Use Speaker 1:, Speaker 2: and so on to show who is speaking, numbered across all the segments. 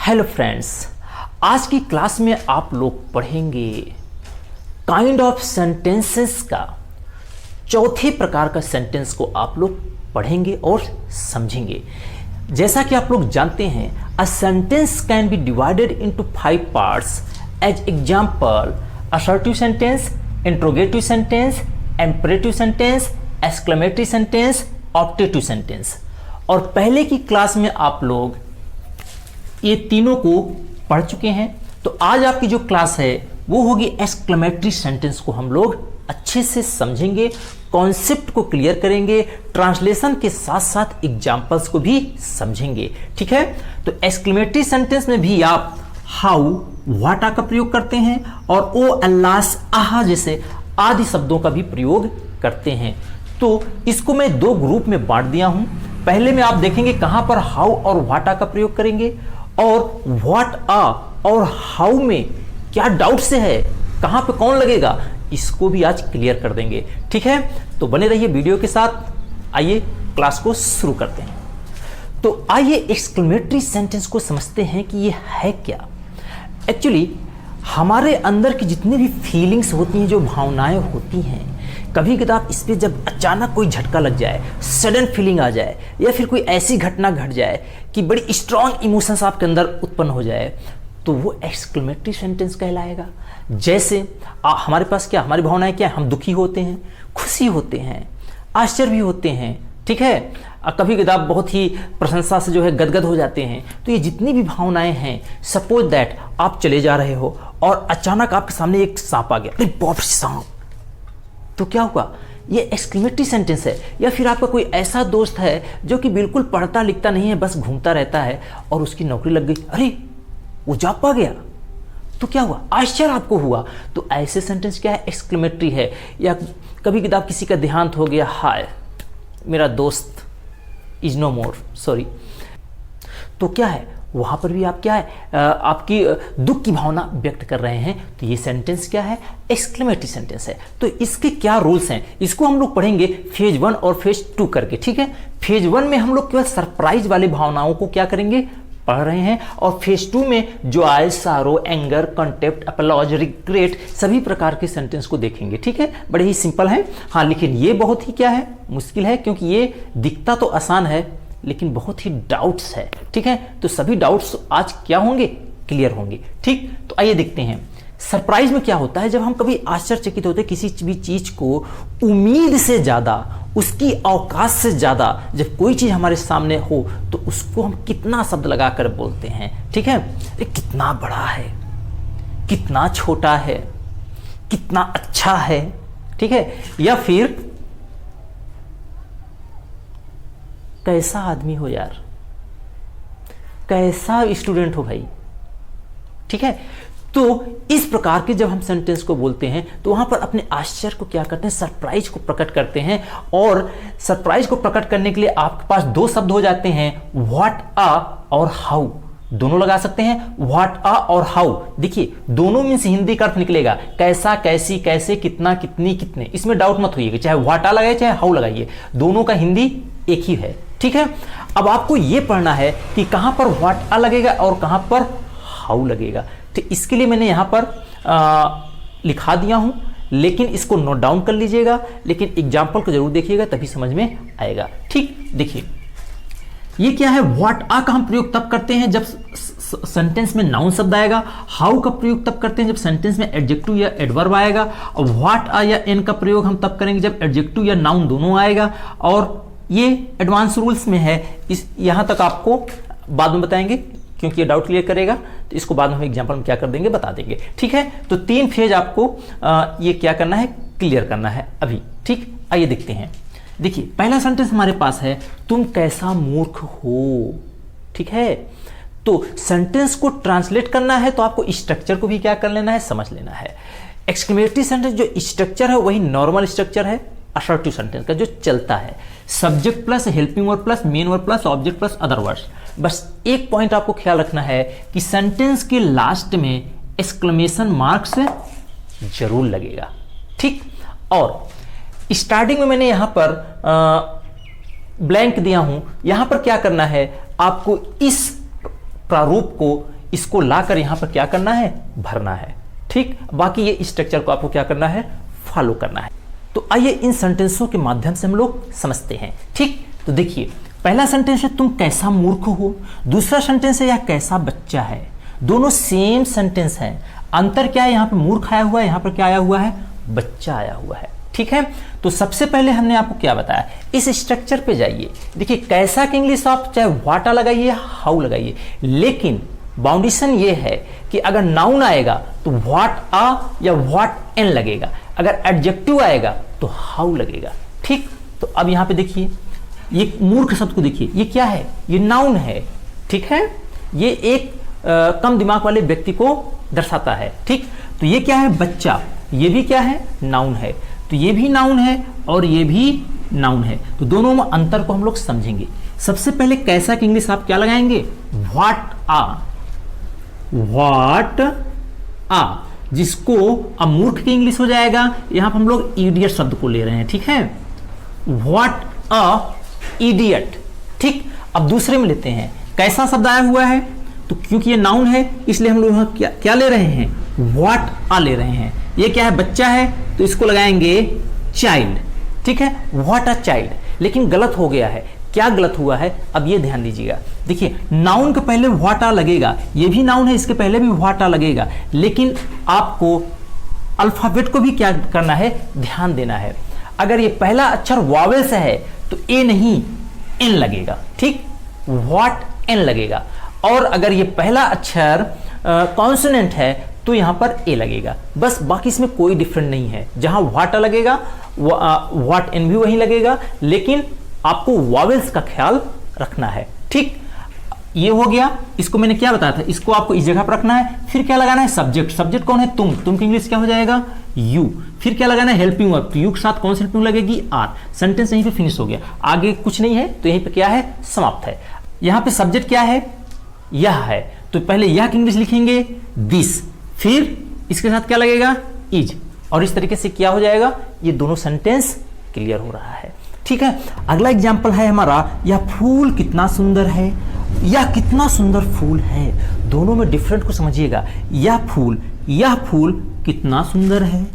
Speaker 1: Hello friends, आज की class में आप लोग पढ़ेंगे काइंड ऑफ सेंटेंसेस का चौथे प्रकार का सेंटेंस को आप लोग पढ़ेंगे और समझेंगे। जैसा कि आप लोग जानते हैं, a sentence can be divided into 5 parts as example assertive sentence, interrogative sentence, imperative sentence, exclamatory sentence, optative sentence. और पहले की क्लास में आप लोग ये तीनों को पढ़ चुके हैं। तो आज आपकी जो क्लास है वो होगी एक्सक्लेमेटरी सेंटेंस को हम लोग अच्छे से समझेंगे, कॉन्सेप्ट को क्लियर करेंगे, ट्रांसलेशन के साथ साथ एग्जांपल्स को भी समझेंगे। ठीक है, तो एक्सक्लेमेटरी सेंटेंस में भी आप हाउ, व्हाट का प्रयोग करते हैं और ओ, अल्लास, आहा जैसे आदि शब्दों का भी प्रयोग करते हैं। तो इसको मैं दो ग्रुप में बांट दिया हूं। पहले में आप देखेंगे कहां पर हाउ और व्हाट का प्रयोग करेंगे और व्हाट आ और हाउ में क्या डाउट से है, कहां पे कौन लगेगा, इसको भी आज क्लियर कर देंगे। ठीक है, तो बने रहिए वीडियो के साथ। आइए क्लास को शुरू करते हैं। तो आइए एक्सक्लेमेटरी सेंटेंस को समझते हैं कि ये है क्या। एक्चुअली हमारे अंदर की जितनी भी फीलिंग्स होती हैं, जो भावनाएं होती हैं, कभी कदार इस पर जब अचानक कोई झटका लग जाए, सडन फीलिंग आ जाए या फिर कोई ऐसी घटना घट जाए कि बड़ी स्ट्रॉन्ग इमोशंस आपके अंदर उत्पन्न हो जाए, तो वो एक्सक्लेमेटरी सेंटेंस कहलाएगा। जैसे हमारे पास क्या, हमारी भावनाएं क्या, हम दुखी होते हैं, खुशी होते हैं, आश्चर्य भी होते हैं। ठीक है, कभी कदार बहुत ही प्रशंसा से जो है गदगद हो जाते हैं। तो ये जितनी भी भावनाएं हैं, सपोज दैट आप चले जा रहे हो और अचानक आपके सामने एक सांप आ गया, अरे बाप रे सांप, तो क्या हुआ, ये एक्सक्लेमेटरी सेंटेंस है। या फिर आपका कोई ऐसा दोस्त है जो कि बिल्कुल पढ़ता लिखता नहीं है, बस घूमता रहता है और उसकी नौकरी लग गई, अरे वो जॉब पा गया, तो क्या हुआ, आश्चर्य आपको हुआ। तो ऐसे सेंटेंस क्या है, एक्सक्लेमेटरी है। या कभी कभी किसी का देहांत हो गया, हाय मेरा दोस्त इज नो मोर, सॉरी, तो क्या है, वहां पर भी आप क्या है, आपकी दुख की भावना व्यक्त कर रहे हैं। तो ये सेंटेंस क्या है, एक्सक्लेमेटरी सेंटेंस है। तो इसके क्या रूल्स हैं, इसको हम लोग पढ़ेंगे फेज 1 और फेज 2 करके। ठीक है, फेज 1 में हम लोग केवल सरप्राइज वाली भावनाओं को क्या करेंगे, पढ़ रहे हैं, और फेज 2 में जॉय, सारो, एंगर, कंटेप्ट, अपलॉज, रिग्रेट, सभी प्रकार के सेंटेंस को देखेंगे। ठीक है, बड़े ही सिंपल है। हाँ, लेकिन ये बहुत ही क्या है, मुश्किल है, क्योंकि ये दिखता तो आसान है लेकिन बहुत ही डाउट्स है। ठीक है, तो सभी डाउट्स आज क्या होंगे, क्लियर होंगे। ठीक, तो आइए देखते हैं। सरप्राइज में क्या होता है, जब हम कभी आश्चर्यचकित होते हैं किसी भी चीज को, उम्मीद से ज्यादा, उसकी औकात से ज्यादा जब कोई चीज हमारे सामने हो तो उसको हम कितना शब्द लगाकर बोलते हैं। ठीक है, ये कितना बड़ा है, कितना छोटा है, कितना अच्छा है। ठीक है, या फिर कैसा आदमी हो यार, कैसा स्टूडेंट हो भाई। ठीक है, तो इस प्रकार के जब हम सेंटेंस को बोलते हैं तो वहां पर अपने आश्चर्य को क्या करते हैं, सरप्राइज को प्रकट करते हैं। और सरप्राइज को प्रकट करने के लिए आपके पास दो शब्द हो जाते हैं, व्हाट आ और हाउ, दोनों लगा सकते हैं। व्हाट आ और हाउ, देखिए दोनों मीन्स हिंदी का अर्थ निकलेगा, कैसा, कैसी, कैसे, कितना, कितनी, कितने। इसमें डाउट मत होइएगा, चाहे व्हाट आ लगाइए चाहे हाउ लगाइए, दोनों का हिंदी एक ही है। ठीक है, अब आपको यह पढ़ना है कि कहां पर व्हाट आ लगेगा और कहां पर हाउ लगेगा। तो इसके लिए मैंने यहां पर लिखा दिया हूं, लेकिन इसको नोट डाउन कर लीजिएगा, लेकिन एग्जाम्पल को जरूर देखिएगा तभी समझ में आएगा। ठीक, देखिए ये क्या है, व्हाट आ का हम प्रयोग तब करते हैं जब सेंटेंस में नाउन शब्द आएगा। हाउ का प्रयोग तब करते हैं जब सेंटेंस में एडजेक्टिव या एडवर्ब आएगा। और व्हाट आ या एन का प्रयोग हम तब करेंगे जब एडजेक्टिव या नाउन दोनों आएगा। और ये एडवांस रूल्स में है, इस यहां तक आपको बाद में बताएंगे क्योंकि ये डाउट क्लियर करेगा। तो इसको बाद में हम एग्जांपल में क्या कर देंगे, बता देंगे। ठीक है, तो 3 फेज आपको ये क्या करना है, क्लियर करना है अभी। ठीक, आइए देखते हैं। देखिए पहला सेंटेंस हमारे पास है, तुम कैसा मूर्ख हो। ठीक है, तो सेंटेंस को ट्रांसलेट करना है तो आपको स्ट्रक्चर को भी क्या कर लेना है, समझ लेना है। एक्सक्लेमेटरी सेंटेंस जो स्ट्रक्चर है वही नॉर्मल स्ट्रक्चर है असर्टिव सेंटेंस का जो चलता है, subject plus helping verb plus main verb plus object plus other words. बस एक पॉइंट आपको ख्याल रखना है कि सेंटेंस के लास्ट में एक्सक्लेमेशन मार्क से जरूर लगेगा। ठीक, और स्टार्टिंग में मैंने यहां पर ब्लैंक दिया हूं, यहां पर क्या करना है, आपको इस प्रारूप को इसको लाकर यहाँ पर क्या करना है, भरना है। ठीक, बाकी ये स्ट्रक्चर को आपको क्या करना है, फॉलो करना है। तो आइए इन सेंटेंसों के माध्यम से हम लोग समझते हैं। ठीक, तो देखिए पहला सेंटेंस है तुम कैसा मूर्ख हो, दूसरा सेंटेंस है यह कैसा बच्चा है। दोनों सेम सेंटेंस हैं, अंतर क्या है, यहाँ पर मूर्ख आया हुआ है, यहाँ पर क्या आया हुआ है, बच्चा आया हुआ है। ठीक है, तो सबसे पहले हमने आपको क्या बताया, इस स्ट्रक्चर पे जाइए। देखिए कैसा की इंग्लिश आप चाहे व्हाट लगाइए, हाउ लगाइए, लेकिन बाउंडेशन ये है कि अगर नाउन आएगा तो व्हाट आ या व्हाट एन लगेगा, अगर एडजेक्टिव आएगा तो हाउ लगेगा। ठीक, तो अब यहाँ पे देखिए ये मूर्ख शब्द को देखिए, ये क्या है, ये नाउन है। ठीक है, ये एक कम दिमाग वाले व्यक्ति को दर्शाता है। ठीक, तो ये क्या है, बच्चा, ये भी क्या है, नाउन है। तो ये भी नाउन है और ये भी नाउन है। तो दोनों में अंतर को हम लोग समझेंगे। सबसे पहले कैसा की इंग्लिश आप क्या लगाएंगे, व्हाट आ, व्हाट आ, जिसको अब मूर्ख की इंग्लिश हो जाएगा, यहां पर हम लोग इडियट शब्द को ले रहे हैं। ठीक है, व्हाट अ इडियट। ठीक, अब दूसरे में लेते हैं, कैसा शब्द आया हुआ है, तो क्योंकि ये नाउन है इसलिए हम लोग यहां क्या ले रहे हैं, व्हाट आ ले रहे हैं। ये क्या है, बच्चा है, तो इसको लगाएंगे चाइल्ड। ठीक है, व्हाट अ चाइल्ड, लेकिन गलत हो गया है। क्या गलत हुआ है, अब ये ध्यान दीजिएगा। देखिए नाउन के पहले व्हाट आ लगेगा, ये भी नाउन है, इसके पहले भी व्हाट आ लगेगा, लेकिन आपको अल्फाबेट को भी क्या करना है, ध्यान देना है। अगर ये पहला अक्षर वावेल से है तो ए नहीं एन लगेगा। ठीक, व्हाट एन लगेगा, और अगर ये पहला अक्षर कॉन्सोनेंट है तो यहां पर ए लगेगा, बस, बाकी इसमें कोई डिफरेंट नहीं है। जहां व्हाट लगेगा व्हाट एन भी वहीं लगेगा, लेकिन आपको वावेल्स का ख्याल रखना है। ठीक, ये हो गया। इसको मैंने क्या बताया था, इसको आपको इस जगह पर रखना है। फिर क्या लगाना है, सब्जेक्ट। सब्जेक्ट कौन है, तुम की इंग्लिश क्या हो जाएगा, यू। फिर क्या लगाना है, हेल्पिंग वर्ब, तो यू के साथ कौन सी हेल्पिंग लगेगी, आर। सेंटेंस यहीं पे फिनिश हो गया, आगे कुछ नहीं है, तो यहीं पे क्या है, समाप्त है। यहां पे सब्जेक्ट क्या है, यह है, तो पहले यह की इंग्लिश लिखेंगे दिस, फिर इसके साथ क्या लगेगा, इज, और इस तरीके से क्या हो जाएगा, ये दोनों सेंटेंस क्लियर हो रहा है। ठीक है, अगला एग्जाम्पल है हमारा, यह फूल कितना सुंदर है, यह कितना सुंदर फूल है। दोनों में डिफरेंट को समझिएगा। यह फूल कितना सुंदर है,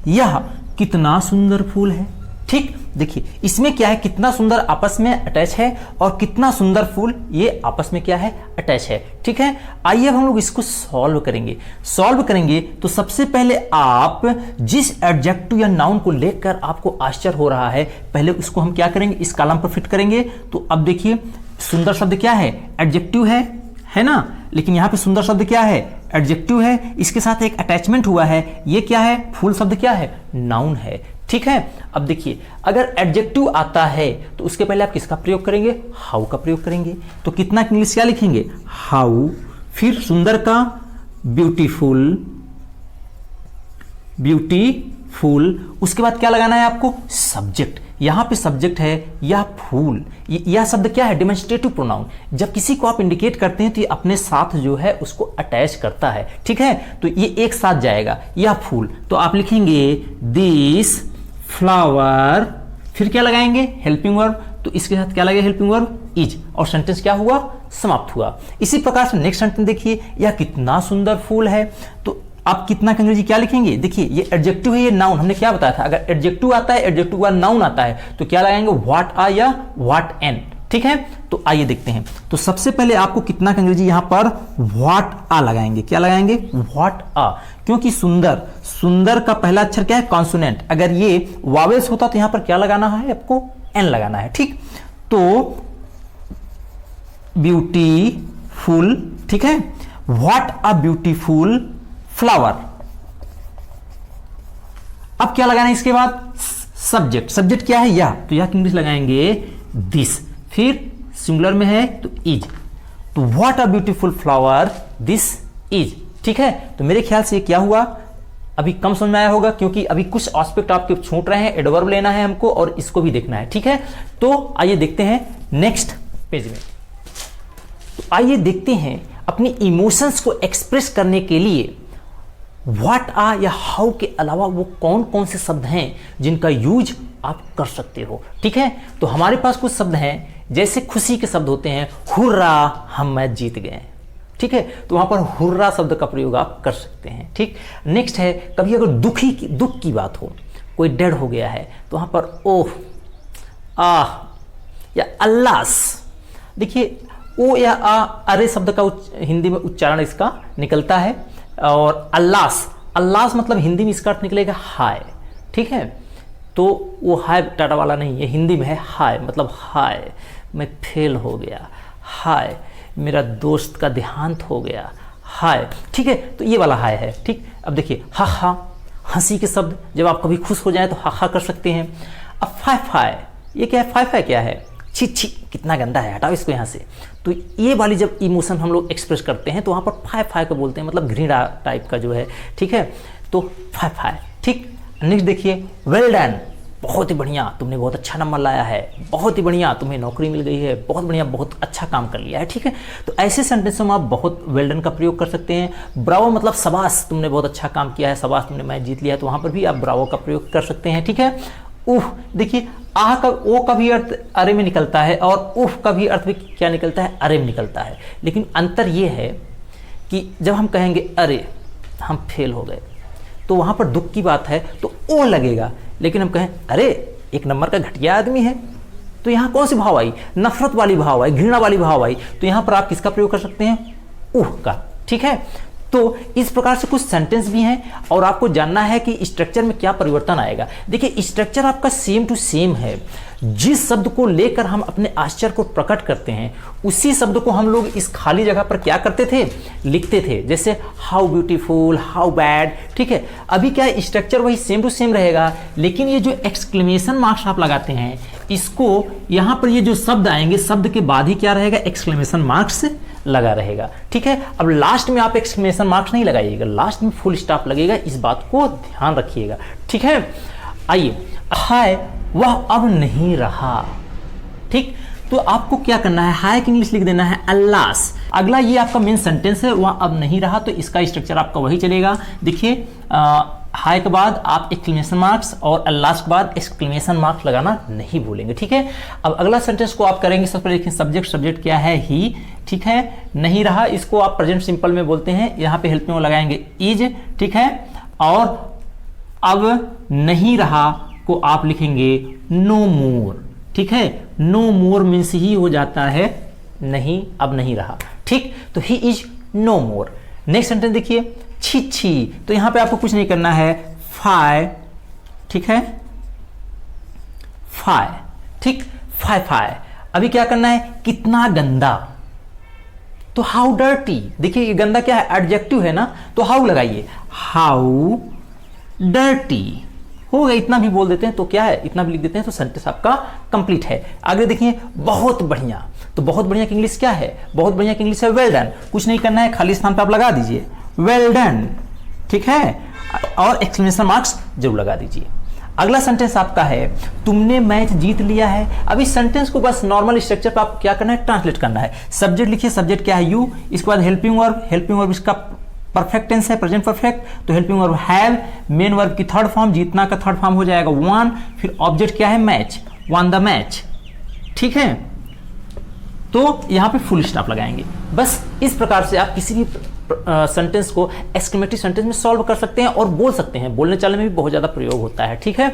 Speaker 1: यह कितना सुंदर फूल है। ठीक, देखिए इसमें क्या है, कितना सुंदर आपस में अटैच है और कितना सुंदर फूल ये आपस में क्या है, अटैच है। ठीक है, आइए अब हम लोग इसको सॉल्व करेंगे। तो सबसे पहले आप जिस एडजेक्टिव या नाउन को लेकर आपको आश्चर्य हो रहा है, पहले उसको हम क्या करेंगे, इस कॉलम पर फिट करेंगे। तो अब देखिए सुंदर शब्द क्या है, एडजेक्टिव है ना, लेकिन यहां पे सुंदर शब्द क्या है, एडजेक्टिव है, इसके साथ एक अटैचमेंट हुआ है, ये क्या है, फूल शब्द क्या है, नाउन है। ठीक है, अब देखिए अगर एडजेक्टिव आता है तो उसके पहले आप किसका प्रयोग करेंगे, हाउ का प्रयोग करेंगे। तो कितना इंग्लिश क्या लिखेंगे, हाउ, फिर सुंदर का ब्यूटीफुल, उसके बाद क्या लगाना है आपको, सब्जेक्ट। यहां पे सब्जेक्ट है यह फूल, यह शब्द क्या है, डेमोन्स्ट्रेटिव प्रोनाउन। जब किसी को आप इंडिकेट करते हैं तो ये अपने साथ जो है उसको अटैच करता है। ठीक है, तो ये एक साथ जाएगा, यह फूल, तो आप लिखेंगे दिस फ्लावर, फिर क्या लगाएंगे, हेल्पिंग वर्ब, तो इसके साथ क्या लगेगा, हेल्पिंग वर्ब, इज, और सेंटेंस क्या हुआ, समाप्त हुआ। इसी प्रकार से नेक्स्ट सेंटेंस देखिए, यह कितना सुंदर फूल है, तो आप कितना का अंग्रेजी क्या लिखेंगे, देखिए ये एडजेक्टिव है, ये नाउन, हमने क्या बताया था, अगर एडजेक्टिव आता है, एडजेक्टिव का नाउन आता है, तो क्या लगाएंगे, व्हाट आ या व्हाट एन। ठीक है, तो आइए देखते हैं। तो सबसे पहले आपको कितना का अंग्रेजी यहां पर व्हाट आ लगाएंगे, क्या लगाएंगे, व्हाट आ, क्योंकि सुंदर का पहला अक्षर क्या है, कॉन्सोनेंट। अगर ये वावेल्स होता तो यहां पर क्या लगाना है, आपको एन लगाना है। ठीक, तो ब्यूटीफुल, ठीक है, व्हाट अ ब्यूटीफुल फ्लावर। अब क्या लगाना है इसके बाद, सब्जेक्ट क्या है, यह, तो यह इंग्लिश लगाएंगे दिस, फिर सिंगुलर में है तो इज, तो what a beautiful flower this is. ठीक है, तो मेरे ख्याल से ये क्या हुआ, अभी कम समझ में आया होगा, क्योंकि अभी कुछ एस्पेक्ट आपके छूट रहे हैं, एडवर्ब लेना है हमको और इसको भी देखना है। ठीक है, तो आइए देखते हैं नेक्स्ट पेज में। तो आइए देखते हैं अपनी इमोशंस को एक्सप्रेस करने के लिए व्हाट आ या हाउ के अलावा वो कौन कौन से शब्द हैं जिनका यूज आप कर सकते हो। ठीक है, तो हमारे पास कुछ शब्द हैं, जैसे खुशी के शब्द होते हैं, हुर्रा हम मैच जीत गए। ठीक है, तो वहाँ पर हुर्रा शब्द का प्रयोग आप कर सकते हैं। ठीक, नेक्स्ट है कभी अगर दुख की बात हो, कोई डेड हो गया है तो वहाँ पर ओह, आह या अल्लास। देखिए ओ या आ अरे शब्द का हिंदी में उच्चारण इसका निकलता है, और अल्लास मतलब हिंदी में इसका अर्थ निकलेगा हाय। ठीक है, तो वो हाय टाटा वाला नहीं है, हिंदी में है हाय, मतलब हाय मैं फेल हो गया, हाय मेरा दोस्त का देहांत हो गया, हाय। ठीक है, तो ये वाला हाय है। ठीक, अब देखिए हा हा, हंसी के शब्द, जब आप कभी खुश हो जाए तो हा हा कर सकते हैं। अब फाय फाय, ये क्या है, फाय फाय क्या है, छी छी कितना गंदा है, हटाओ इसको यहाँ से। तो ये वाली जब इमोशन हम लोग एक्सप्रेस करते हैं तो वहाँ पर फाय फाय को बोलते हैं, मतलब घृणा टाइप का जो है। ठीक है, तो फाय फाय। ठीक, नेक्स्ट देखिए वेल डन, बहुत ही बढ़िया, तुमने बहुत अच्छा नंबर लाया है, बहुत ही बढ़िया, तुम्हें नौकरी मिल गई है, बहुत बढ़िया, बहुत अच्छा काम कर लिया है। ठीक है, तो ऐसे सेंटेंसों में आप बहुत वेल डन का प्रयोग कर सकते हैं। ब्रावो मतलब शाबाश, तुमने बहुत अच्छा काम किया है, शाबाश तुमने मैच जीत लिया है, तो वहाँ पर भी आप ब्रावो का प्रयोग कर सकते हैं। ठीक है, उह, देखिए आह का ओ का भी अर्थ अरे में निकलता है, और उह का भी अर्थ भी क्या निकलता है, अरे में निकलता है। लेकिन अंतर ये है कि जब हम कहेंगे अरे हम फेल हो गए, तो वहाँ पर दुख की बात है तो ओ लगेगा, लेकिन हम कहें अरे एक नंबर का घटिया आदमी है, तो यहाँ कौन सी भाव आई, नफरत वाली भाव आई, घृणा वाली भाव आई, तो यहाँ पर आप किसका प्रयोग कर सकते हैं, उह का। ठीक है, तो इस प्रकार से कुछ सेंटेंस भी हैं, और आपको जानना है कि स्ट्रक्चर में क्या परिवर्तन आएगा। देखिए स्ट्रक्चर आपका सेम टू सेम है, जिस शब्द को लेकर हम अपने आश्चर्य को प्रकट करते हैं उसी शब्द को हम लोग इस खाली जगह पर क्या करते थे, लिखते थे, जैसे हाउ ब्यूटीफुल, हाउ बैड। ठीक है, अभी क्या है, स्ट्रक्चर वही सेम टू सेम रहेगा, लेकिन ये जो एक्सक्लेमेशन मार्क्स आप लगाते हैं, इसको यहाँ पर ये जो शब्द आएंगे, शब्द के बाद ही क्या रहेगा, एक्सक्लेमेशन मार्क्स लगा रहेगा। ठीक है, अब लास्ट में आप एक्सक्लेमेशन मार्क्स नहीं लगाइएगा, लास्ट में फुल स्टॉप लगेगा, इस बात को ध्यान रखिएगा। ठीक है, आइए, हाय वह अब नहीं रहा। ठीक, तो आपको क्या करना है, हाय की इंग्लिश लिख देना है अल्लास। अगला ये आपका मेन सेंटेंस है, वह अब नहीं रहा, तो इसका स्ट्रक्चर आपका वही चलेगा। देखिए हाय के बाद आप एक्सक्लेमेशन मार्क्स और अल्लास के बाद एक्सक्लेमेशन मार्क्स लगाना नहीं भूलेंगे। ठीक है, अब अगला सेंटेंस को आप करेंगे, सबसे पहले देखिए सब्जेक्ट क्या है, ही। ठीक है, नहीं रहा, इसको आप प्रेजेंट सिंपल में बोलते हैं, यहाँ पे हेल्प में वो लगाएंगे इज। ठीक है, और अब नहीं रहा को आप लिखेंगे नो मोर। ठीक है, नो मोर मीन्स ही हो जाता है नहीं, अब नहीं रहा। ठीक, तो he is no more. Next sentence देखिए छी छी, तो यहां पे आपको कुछ नहीं करना है, फाय। ठीक है, फाय। ठीक, फाय फाय। अभी क्या करना है, कितना गंदा, तो हाउ डर्टी। देखिए ये गंदा क्या है, एडजेक्टिव है ना, तो हाउ लगाइए, हाउ डर्टी हो गया, इतना भी बोल देते हैं तो क्या है, इतना भी लिख देते हैं तो सेंटेंस आपका कंप्लीट है। आगे देखिए बहुत बढ़िया, तो बहुत बढ़िया की इंग्लिश क्या है, बहुत बढ़िया की इंग्लिश है वेल डन। कुछ नहीं करना है, खाली स्थान पे आप लगा दीजिए वेल डन। ठीक है, और एक्सक्लेमेशन मार्क्स जरूर लगा दीजिए। अगला सेंटेंस आपका है तुमने मैच जीत लिया है। अब इस सेंटेंस को बस नॉर्मल स्ट्रक्चर पे आप क्या करना है, ट्रांसलेट करना है। सब्जेक्ट लिखिए, सब्जेक्ट क्या है, यू। इसके बाद हेल्पिंग वर्ब इसका परफेक्ट टेंस है, प्रेजेंट परफेक्ट, तो helping verb have. Main verb की थर्ड फॉर्म, जीतना का थर्ड फॉर्म हो जाएगा वन। फिर ऑब्जेक्ट क्या है, मैच, वन द मैच। ठीक है, तो यहां पे फुल स्टॉप लगाएंगे। बस इस प्रकार से आप किसी भी सेंटेंस को एक्सक्लेमेटरी सेंटेंस में सॉल्व कर सकते हैं और बोल सकते हैं। बोलने चालने में भी बहुत ज़्यादा प्रयोग होता है। ठीक है,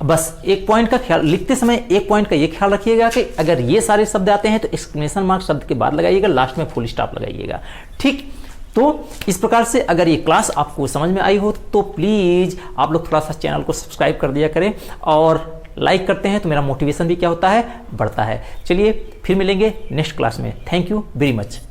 Speaker 1: बस एक पॉइंट का ख्याल, लिखते समय एक पॉइंट का ये ख्याल रखिएगा कि अगर ये सारे शब्द आते हैं तो एक्सक्लेमेशन मार्क शब्द के बाद लगाइएगा, लास्ट में फुल स्टॉप लगाइएगा। ठीक, तो इस प्रकार से अगर ये क्लास आपको समझ में आई हो तो प्लीज़ आप लोग थोड़ा सा चैनल को सब्सक्राइब कर दिया करें, और लाइक करते हैं तो मेरा मोटिवेशन भी क्या होता है, बढ़ता है। चलिए फिर मिलेंगे नेक्स्ट क्लास में। Thank you very much.